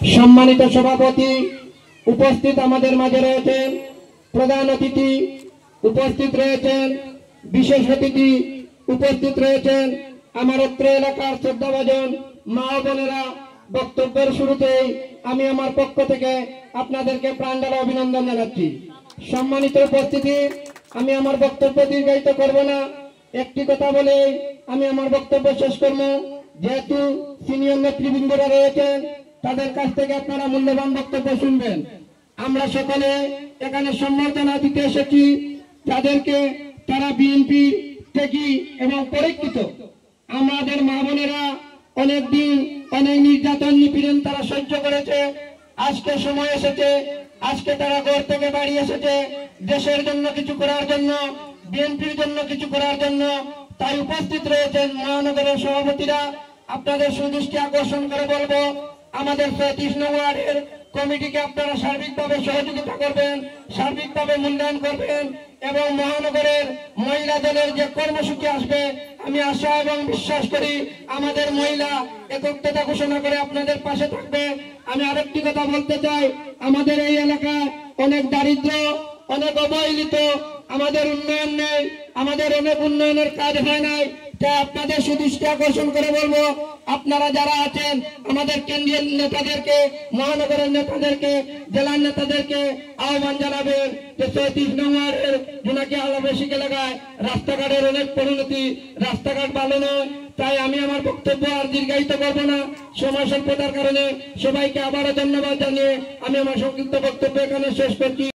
সম্মানিত সভাপতি উপস্থিত আমাদের মাঝে রয়েছেন, প্রধান অতিথি উপস্থিত রয়েছেন, বিশেষ অতিথি উপস্থিত রয়েছেন, আমার অত্র এলাকার শ্রদ্ধাভাজন মা ও বোনেরা। বক্তব্যের শুরুতেই আমি আমার পক্ষ থেকে আপনাদেরকে প্রাণঢালা অভিনন্দন জানাচ্ছি। সম্মানিত উপস্থিতি, আমি আমার বক্তব্য দীর্ঘায়িত করব না, একটি কথা বলে আমি আমার বক্তব্য শেষ করব। যেহেতু সিনিয়র নেতৃবৃন্দরা রয়েছেন, তাদের কাছ থেকে আপনারা মূল্যবান বক্তব্য শুনবেন। আমরা সকলে এখানে সম্বর্ধনা দিতে এসেছি যাদেরকে তারা বিএনপি থেকে এবং পরীক্ষিত। আমাদের মা বোনেরা অনেকদিন অনেক নির্যাতন নিপীড়ন তারা সহ্য করেছে। আজকে সময় এসেছে, আজকে তারা ঘর থেকে বাড়ি এসেছে দেশের জন্য কিছু করার জন্য, বিএনপির জন্য কিছু করার জন্য। তাই উপস্থিত রয়েছেন মহানগরের সভাপতিরা। আপনাদের সুদৃষ্টি আকর্ষণ করে বলবো, আমাদের ৩৫ নং ওয়ার্ডের কমিটিকে আপনারা সার্বিকভাবে সহযোগিতা করবেন, সার্বিকভাবে মূল্যায়ন করবেন এবং মহানগরের মহিলা দলের যে কর্মসূচি আসবে, আমি আশা এবং বিশ্বাস করি আমাদের মহিলা একত্রতা ঘোষণা করে আপনাদের পাশে থাকবে। আমি আরেকটি কথা বলতে চাই, আমাদের এই এলাকায় অনেক দারিদ্র, অনেক অবহেলিত, আমাদের উন্নয়ন নেই, আমাদের অনেক উন্নয়নের কাজ হয় নাই। তাই আপনাদের সুদৃষ্টি আকর্ষণ করে বলবো, আপনারা যারা আছেন আমাদের কেন্দ্রীয় নেতাদেরকে, মহানগরের নেতাদেরকে, জেলার নেতাদেরকে আহ্বান জানাবেন যে ৩৬ নং ওয়ার্ডের জোনাকি আবাসিক এলাকায় রাস্তাঘাটের অনেক পরিণতি, রাস্তাঘাট ভালো নয়। তাই আমি আমার বক্তব্য আর দীর্ঘায়িত করবো না, সময় স্বল্পতার কারণে। সবাইকে আবারও ধন্যবাদ জানিয়ে আমি আমার সংক্ষিপ্ত বক্তব্য এখানে শেষ করছি।